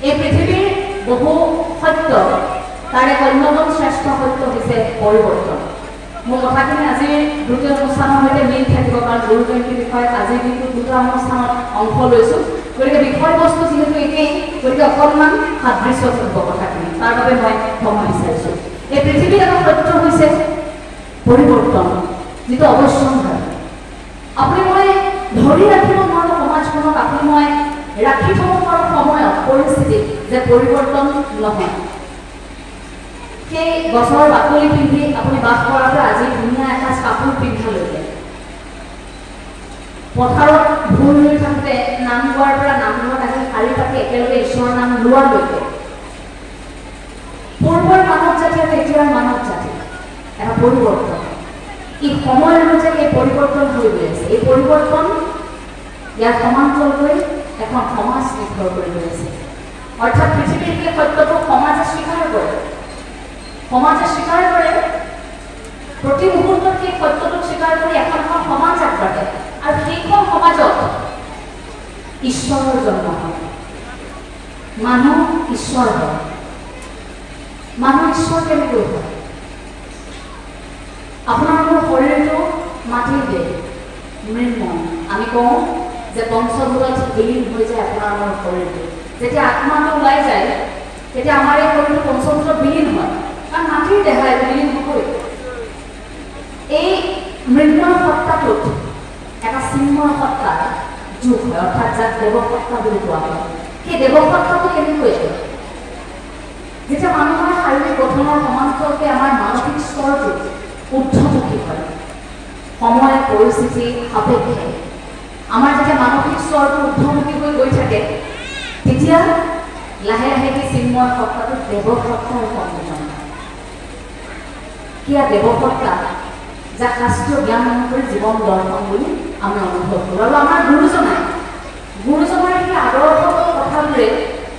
এই পৃথিৱীৰ বহু সত্য তাৰে অন্যতম শ্ৰেষ্ঠ সত্য হৈছে পৰিৱৰ্তন। মোৰ কথাখিনি আজিৰ দ্বিতীয় অনুষ্ঠানৰ সৈতে মিল থাকিব, কাৰণ গুৰু জয়ন্তীৰ বিষয়ত আজিৰ দিনটো দুটা অনুষ্ঠানত অংশ লৈছোঁ। গতিকে বিষয়বস্তু যিহেতু একেই, গতিকে অকণমান সাদৃশ্য থাকিব কথাখিনি, তাৰ বাবে মই ক্ষমা বিচাৰিছোঁ। এই পৃথিৱীৰ এটা সত্য হৈছে পৰিৱৰ্তন, যিটো অৱশ্যম্ভাৱী। আপুনি মই ধৰি ৰাখিব নোৱাৰো সমাজখনক, আপুনি মই ৰাখি থ'ব নোৱাৰো সময়ত পৰিস্থিতিত যে পৰিৱৰ্তন নহয়। সেই গছৰ বাকলি পিন্ধি আপুনি বাস কৰাৰ পৰা আজি ধুনীয়া এসাঁজ কাপোৰ পিন্ধালৈকে, পথাৰত ভুল ৰুই থাকোঁতে নাম গোৱাৰ পৰা নামঘৰত আহি শাৰী পাতি একেলগে ঈশ্বৰৰ নাম লোৱালৈকে, পূৰ্বৰ মানৱ জাতি আৰু এতিয়াৰ মানৱ জাতি এটা পৰিৱৰ্তন। ই সময় অনুযায়ী এই পৰিৱৰ্তন হৈ গৈ আছে। এই পৰিৱৰ্তন ইয়াৰ সমান্তৰালকৈ এখন সমাজ নিৰ্ভৰ কৰি গৈ আছে। অৰ্থাৎ পৃথিৱীৰ সেই সত্যটো সমাজে স্বীকাৰ কৰে, সমাজে স্বীকাৰ কৰে, প্ৰতি মুহূৰ্তত সেই সত্যটোক স্বীকাৰ কৰি এখন সমাজ আগবাঢ়ে, আৰু সেইখন সমাজত ঈশ্বৰৰ জন্ম হয়, মানুহ ঈশ্বৰ হয়। মানুহ ঈশ্বৰ কেনেকৈ হয়? আপোনাৰ মোৰ শৰীৰটো মাটিৰ দেহ, মৃন্ময়। আমি কওঁ যে পঞ্চভূতত বিলীন হৈ যায় আপোনাৰ মোৰ শৰীৰটো। যেতিয়া আত্মাটো ওলাই যায়, তেতিয়া আমাৰ এই শৰীৰটো পঞ্চভূতত বিলীন হয়, কাৰণ মাটিৰ দেহাই বিলীন হ'বই। এই মৃন্ময় সত্তাটোত এটা চিন্ময় সত্তাৰ যুগ হয়, অৰ্থাৎ যাক দেৱসত্তা বুলি কোৱা হয়। সেই দেৱসত্তাটো কেনেকৈ আহে? যেতিয়া মানুহৰ শাৰীৰিক গঠনৰ সমান্তৰালকৈ আমাৰ মানসিক স্তৰটো ঊৰ্ধ্বমুখী হয়, সময় পৰিস্থিতি সাপেক্ষে আমাৰ যেতিয়া মানসিক স্তৰটো ঊৰ্ধ্বমুখী হৈ গৈ থাকে, তেতিয়া লাহে লাহে সেই চিন্ময় সত্তাটো দেৱসত্তাৰ সংযোজন হয়। সেয়া দেৱসত্তা যাক শাস্ত্ৰীয় জ্ঞান অনুসৰি জীৱন দৰ্শন বুলি আমি অনুভৱ কৰোঁ। আৰু আমাৰ গুৰুজনাৰ সেই আদৰ্শগত কথাবোৰে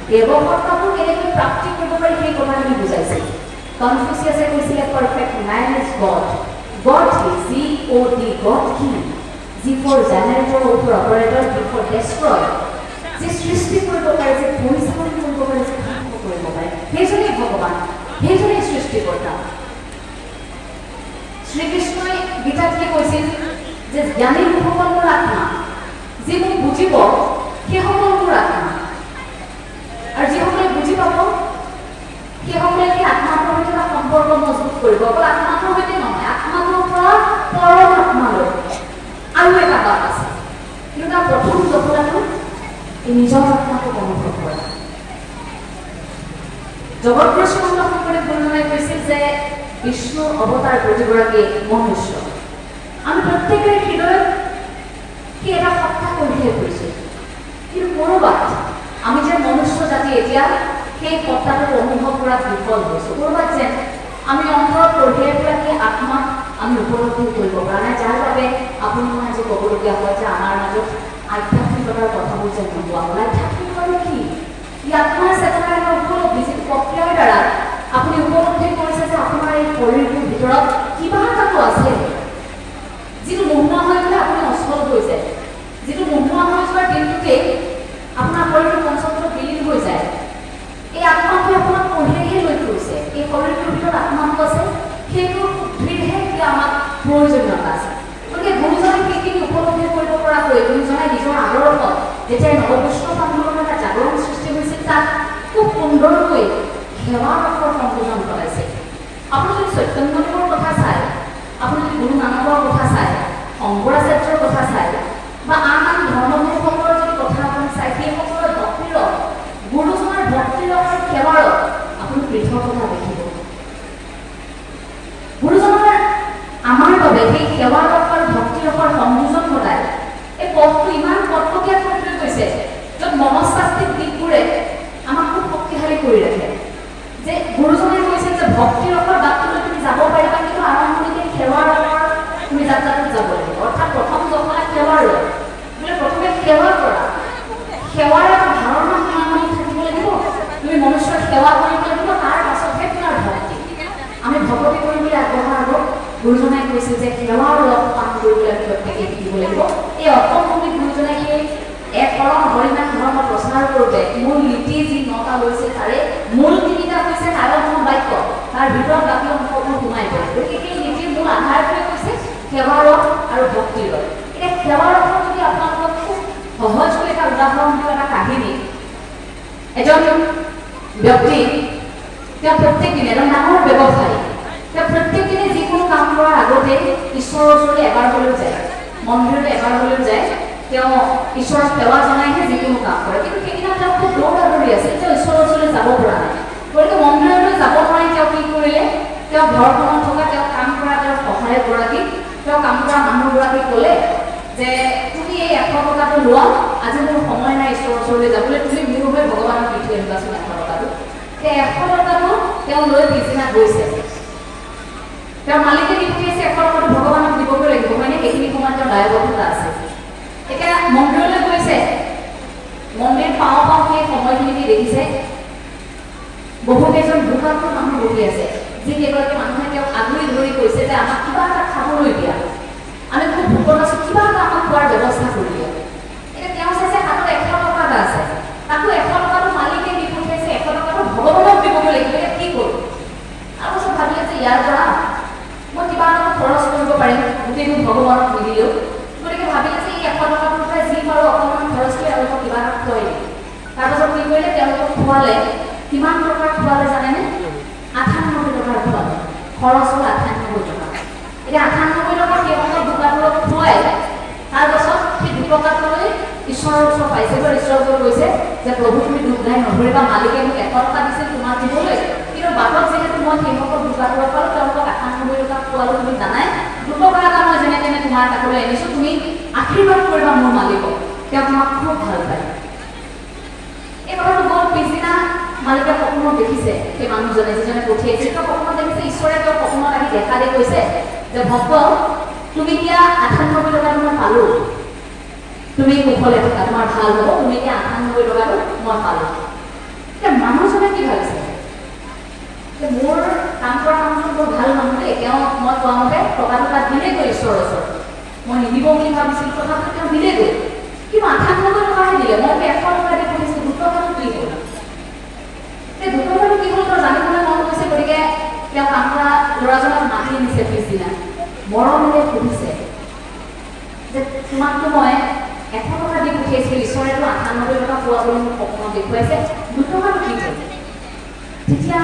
দেৱসত্তাটো কেনেকৈ প্ৰাপ্তি কৰিব পাৰি সেই কথাখিনি বুজাইছিল। কনফিউচিয়াছে কৈছিলে perfect man is God. God কি? G-O-D, গড কি? G for generator, O for operator, D for destroy. যে সৃষ্টি কৰিব পাৰে, যে পৰিচালনা কৰিব পাৰে, যে ধ্বংস কৰিব পাৰে, সেইজনেই ভগৱান, সেইজনেই সৃষ্টিকৰ্তা। শ্ৰীকৃষ্ণই গীতাত কি কৈছিল? যে জ্ঞানী লোকসকল মোৰ আত্মা, যি মোক বুজিব সেইসকল মোৰ আত্মা, আৰু যিসকলে বুজি পাব সেইসকলে সেই আত্মাটোৰ সৈতে এটা সম্পৰ্ক মজবুত কৰিব। অকল আত্মাটোৰ সৈতে নহয়, আত্মাটোৰ পৰা পৰমাত্মালৈ আৰু এটা বাট আছে, কিন্তু তাৰ প্ৰথম জটিলতাটো এই নিজৰ আত্মাটোক অনুভৱ কৰা। জগতগুৰু শ্ৰীমন্ত শংকৰদেৱ গুৰুজনাই কৈছিল যে বিষ্ণুৰ অৱতাৰ প্ৰতিগৰাকী মনুষ্য। আমি প্ৰত্যেকৰে হৃদয়ত সেই এটা সত্তা কঢ়িয়াই ফুৰিছোঁ, কিন্তু ক'ৰবাত আমি যে মনুষ্য জাতি এতিয়া সেই সত্তাটোক অনুভৱ কৰাত বিফল হৈছোঁ। ক'ৰবাত যেন আমি অন্তৰত কঢ়িয়াই ফুৰা সেই আত্মাক আমি উপলব্ধি কৰিব পৰা নাই, যাৰ বাবে আপুনি মই আজি ক'বলগীয়া হয় যে আমাৰ মাজত আধ্যাত্মিকতাৰ কথাবোৰ যেন নোপোৱা হ'ল। আধ্যাত্মিকতা কি? ই আত্মাৰ চেতনাৰ এটা উপলব্ধি, যিটো প্ৰক্ৰিয়াৰ দ্বাৰা আপুনি উপলব্ধি কৰিছে যে আপোনাৰ এই শৰীৰটোৰ ভিতৰত কিবা এটাতো আছে, যিটো নোহোৱা হৈ গ'লে আপুনি অচল হৈ যায়, যিটো নোহোৱা হৈ যোৱাৰ দিনটোতেই আপোনাৰ শৰীৰটো পঞ্চভূতত বিলীন হৈ যায়। এই আত্মাটোৱে আপোনাক কঢ়িয়াইহে লৈ ফুৰিছে, এই শৰীৰটোৰ ভিতৰত আত্মাটো আছে, সেইটো সুদৃঢ়হে সি আমাক প্ৰয়োজনীয়তা আছে। গতিকে গুৰুজনাই সেইখিনি উপলব্ধি কৰিব পৰাকৈ গুৰুজনাই নিজৰ আদৰ্শত যেতিয়া নৱবৈষ্ণৱ আন্দোলনৰ এটা জাগৰণ সৃষ্টি হৈছিল, তাত খুব সুন্দৰকৈ সেৱাৰ ৰসৰ সংযোজন কৰাইছে। আপুনি যদি চৈতন্যদেৱৰ কথা চায়, আপুনি যদি গুৰু নানকৰ কথা চায়, শংকৰাচাৰ্যৰ কথা চায়, বা আন আন ধৰ্মগুৰুসকলৰ যদি কথা আপুনি চায়, সেইসকলৰ ভক্তিৰ গুৰুজনাৰ ভক্তিৰ আৰু সেৱাৰ আপুনি পৃথকতা দেখিব। গুৰুজনাৰ আমাৰ বাবে সেই সেৱা ৰস আৰু ভক্তি ৰসৰ সংযোজন ঘটাই এই পথটো ইমান কটকটীয়া কৰি থৈ গৈছে, য'ত মনস্তাত্ত্বিক দিশবোৰে আমাক খুব শক্তিশালী কৰি ৰাখে। যে গুৰুজনাই কৈছে যে ভক্তি ৰসৰ বাটটোলৈ তুমি যাব পাৰিবা, কিন্তু আৰম্ভণিতে সেৱা ৰসৰ তুমি যাত্ৰাটোত যাব লাগিব। অৰ্থাৎ প্ৰথম জখলা সেৱাৰ ৰস, বোলে প্ৰথমে সেৱা কৰা, সেৱাৰ এটা ধাৰণা তোমাৰ মনত থাকিব লাগিব, তুমি মনুষ্যৰ সেৱা কৰিব লাগিব, তাৰ পাছতহে তোমাৰ ভক্তি। আমি ভক্তি কৰিবলৈ আগবঢ়াৰ আগত গুৰুজনাই কৈছে যে সেৱাৰ ৰস পান কৰিবলৈ আমি প্ৰত্যেকেই শিকিব লাগিব। এই অসমভূমিত গুৰুজনাই সেই এক শৰণ হৰিনাম ধৰ্ম প্ৰচাৰ কৰোঁতে মূল নীতি যি 9টা কৰিছে তাৰে মূল তিনিটা হৈছে নাৰদ বাক্য তাৰ ভিতৰত বাকী অংশবোৰ সোমাই পৰে গতিকে সেই নীতিৰ মূল আধাৰটোৱে হৈছে সেৱাৰ আৰু ভক্তিৰ এতিয়া সেৱাৰ যদি আপোনালোকক খুব সহজ কৰি এটা উদাহৰণ দিওঁ এটা কাহিনী এজন ব্যক্তি তেওঁ প্ৰত্যেক দিনে এজন ডাঙৰ ব্যৱসায়ী তেওঁ প্ৰত্যেক দিনে যিকোনো কাম কৰাৰ আগতে ঈশ্বৰৰ ওচৰলৈ এবাৰ হ'লেও যায় মন্দিৰলৈ এবাৰ হ'লেও যায় তেওঁ ঈশ্বৰৰ সেৱা জনাইহে যিকোনো কাম কৰে কিন্তু সেইদিনা তেওঁ খুব দৌৰা দৌৰি আছিল তেওঁ ঈশ্বৰৰ ওচৰলৈ যাব পৰা নাই গতিকে মন্দিৰলৈ যাব নোৱাৰি তেওঁ কি কৰিলে তেওঁ ঘৰখনত থকা তেওঁ কাম কৰা তেওঁৰ সহায়কগৰাকীক তেওঁ কাম কৰা মানুহগৰাকীক ক'লে যে তুমি এই 100 টকাটো লোৱা আজি মোৰ সময় নাই ঈশ্বৰৰ ওচৰলৈ যাবলৈ তুমি মোৰ হৈ ভগৱানক দি থৈ আহিবাচোন 100 টকাটো সেই 100 টকাটো তেওঁ লৈ পিছদিনা গৈছে তেওঁৰ মালিকে দি পঠিয়াইছে 100 টকাটো ভগৱানক দিবগৈ লাগিব হয়নে সেইখিনি সময়ত তেওঁৰ দায়বদ্ধতা আছে এতিয়া মন্দিৰলৈ গৈছে মন্দিৰ পাওঁ সেই সময়খিনিতে দেখিছে বহুকেইজন ভোকাতুৰ মানুহ বহি আছে যিকেইগৰাকী মানুহে তেওঁক আগুৰি ধৰি কৈছে যে আমাক কিবা এটা খাবলৈ দিয়া আমি খুব ভোকত আছোঁ কিবা এটা আমাক খোৱাৰ ব্যৱস্থা কৰি দিয়া এতিয়া তেওঁ চাইছে হাতত 100 টকা এটা আছে তাকো 100 টকাটো মালিকে দি পঠিয়াইছে 100 টকাটো ভগৱানক দিবগৈ লাগিব এতিয়া কি কৰোঁ আৰু চব ভাবিলে যে ইয়াৰ পৰা মই কিবা এটা খৰচ কৰিব পাৰিম গোটেইটো ভগৱানক নিদিলেও গতিকে ভাবিলে যে এই 100 টকাটোৰ পৰা যি পাৰোঁ অকণমান খৰচ কৰি আৰু মই কিবা এটা খুৱাই দিম তাৰপাছত কি কৰিলে তেওঁলোকক খোৱালে কিমান টকাৰ খোৱালে জানেনে 98 টকাৰ খোৱালে খৰচ হ'ল 98 টকা এতিয়া 98 টকা তেওঁলোকক দোকানত খুৱাই তাৰপাছত সেই 2 টকাটোলৈ ঈশ্বৰৰ ওচৰত পাইছে গৈ ঈশ্বৰক কৈছে যে প্ৰভু তুমি দুখ নাই নধৰিবা মালিকে মোক 100 টকা দিছিল তোমাক দিবলৈ কিন্তু বাটত যিহেতু মই সেইসকল দোকানৰ পালোঁ তেওঁলোকক 98 টকা খোৱালো তুমি জানাই 2 টকা এটা মই যেনে তেনে তোমাৰ তালৈ আনিছোঁ তুমি আশীৰ্বাদ কৰিবা মোৰ মালিকক তেওঁ তোমাক খুব ভাল পায় এই কথাটো গ'ল পিছদিনা মালিকে সপোনত দেখিছে সেই মানুহজনে যিজনে পঠিয়াইছিল তেওঁ সপোনত দেখিছে ঈশ্বৰে তেওঁ সপোনত আহি দেখা দি কৈছে যে ভক্ত তুমি এতিয়া 98 টকাটো মই পালোঁ তুমি কুশলে থকা তোমাৰ ভাল হ'ব তুমি এতিয়া 98 টকাটো মই পালোঁ এতিয়া মানুহজনে কি ভাবিছে যে মোৰ কাম কৰা মানুহজন বৰ ভাল মানুহ দেই তেওঁ মই কোৱা মতে টকাটো তাত দিলেগৈ ঈশ্বৰৰ ওচৰত মই নিদিব বুলি ভাবিছিলোঁ তথাপিও তেওঁ দিলেগৈ কিন্তু 98 টকাহে দিলে মই 100 টকা দি পঠিয়াইছোঁ 2 টকাটো কি হ'ল সেই 2 টকাটো কি হ'ল তেওঁ জানিবলৈ মন গৈছে গতিকে তেওঁ কাম কৰা ল'ৰাজনক মাতি নিছে পিছদিনা মৰমেৰে সুধিছে যে তোমাকতো মই 100 টকা দি পঠিয়াইছিলোঁ ঈশ্বৰেতো 98 টকা পোৱা বুলি মোক সপোনত দেখুৱাইছে 2 টকাটো কি হ'ল তেতিয়া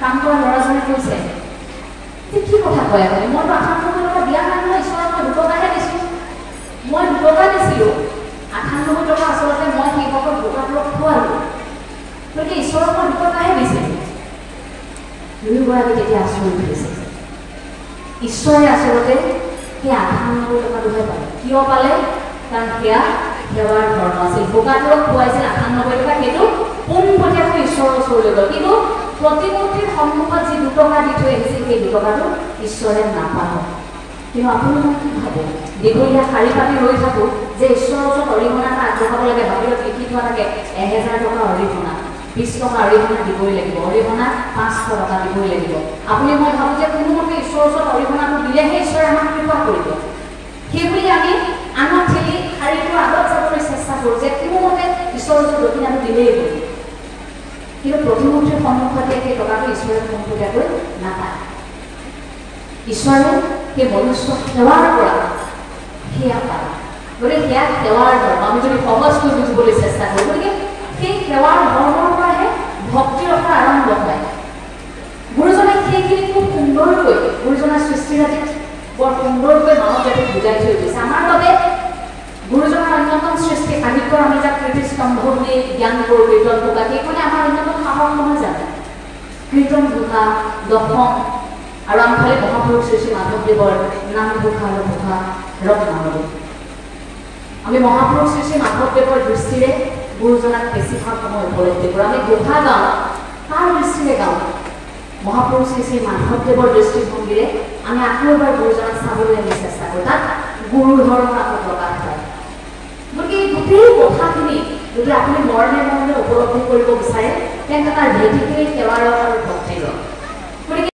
কাম কৰা ল'ৰাজনে কৈছে যে কি কথা কয় আপুনি মইতো 98 টকা দিয়া নাই নহয় ঈশ্বৰক মই 2 টকাহে দিছোঁ মই 2 টকা দিছিলোঁ 98 টকা আচলতে মই সেইসকল ভোকাতুৰক খোৱালোঁ গতিকে ঈশ্বৰক মই 2 টকাহে দিছিলোঁ দুয়োগৰাকী তেতিয়া আচৰিত হৈছে ঈশ্বৰে আচলতে সেই 98 টকাটোহে পালে কিয় পালে কাৰণ সেয়া সেৱাৰ ধৰ্ম আছিল ভোকাতুৰক খোৱাইছিল 98 টকা সেইটো পোনপটীয়াকৈ ঈশ্বৰৰ ওচৰলৈ গ'ল কিন্তু প্ৰতিমূৰ্তিৰ সন্মুখত যি 2 টকা দি থৈ আহিছিল সেই 2 টকাটো ঈশ্বৰে নাপালে কিন্তু আপুনি মই কি ভাবোঁ দীঘলীয়া শাৰী পাতি ৰৈ থাকোঁ যে ঈশ্বৰৰ ওচৰত অৰিহণা এটা আগবঢ়াব লাগে বাহিৰত লিখি থোৱা থাকে 1000 টকা অৰিহণা 20 টকা অৰিহণা দিবই লাগিব অৰিহণা 500 টকা দিবই লাগিব আপুনি মই ভাবোঁ যে কোনোমতে ঈশ্বৰৰ ওচৰত অৰিহণাটো দিলেহে ঈশ্বৰে আমাক কৃপা কৰিব সেইবুলি আমি আনক ঠেলি শাৰীটোৰ আগত যাবলৈ চেষ্টা কৰোঁ যে কোনোমতে ঈশ্বৰৰ ওচৰত দক্ষিণাটো দিলেই হ'ব কিন্তু প্ৰতিমূৰ্তিৰ সন্মুখতে সেই টকাটো ঈশ্বৰে পোনপটীয়াকৈ নাপায় ঈশ্বৰে সেই মনুষ্য সেৱাৰ পৰা সেয়া পায় গতিকে সেয়া সেৱাৰ ধৰ্ম আমি যদি সহজকৈ বুজিবলৈ চেষ্টা কৰোঁ গতিকে সেই সেৱাৰ ধৰ্মৰ পৰাহে ভক্তি ৰখাৰ আৰম্ভ হয় গুৰুজনে সেইখিনি খুব সুন্দৰকৈ গুৰুজনাৰ সৃষ্টিৰাজিত বৰ সুন্দৰকৈ মানৱ জাতিক বুজাই থৈ গৈছে আমাৰ বাবে গুৰুজনাৰ অন্যতম সৃষ্টি সাহিত্যৰ আমি যাক কীৰ্তিস্তম্ভ বুলি জ্ঞান কৰোঁ কীৰ্তন ঘোষা সেইখনে আমাৰ অন্যতম সাহস নহয় জানো কীৰ্তন ঘোষা দশম আৰু আনফালে মহাপুৰুষ শ্ৰী শ্ৰী মাধৱদেৱৰ নাম ঘোষা আৰু ঘোষা ৰত্নাৱলী আমি মহাপুৰুষ শ্ৰী শ্ৰী মাধৱদেৱৰ দৃষ্টিৰে গুৰুজনাক বেছিভাগ সময় উপলব্ধি কৰোঁ আমি ঘোষা গাওঁ কাৰ দৃষ্টিৰে গাওঁ মহাপুৰুষ শ্ৰী শ্ৰী মাধৱদেৱৰ দৃষ্টিভংগীৰে আমি আকৌ এবাৰ গুৰুজনাক চাবলৈ আমি চেষ্টা কৰোঁ তাত গুৰুৰ ধৰ্ম আকৌ প্ৰকাশ পায় গতিকে এই গোটেই কথাখিনি যদি আপুনি মৰণে মৰণে উপলব্ধি কৰিব বিচাৰে তেন্তে তাৰ ভেটিটোৱেই সেৱাৰ আৰু ভক্তিৰ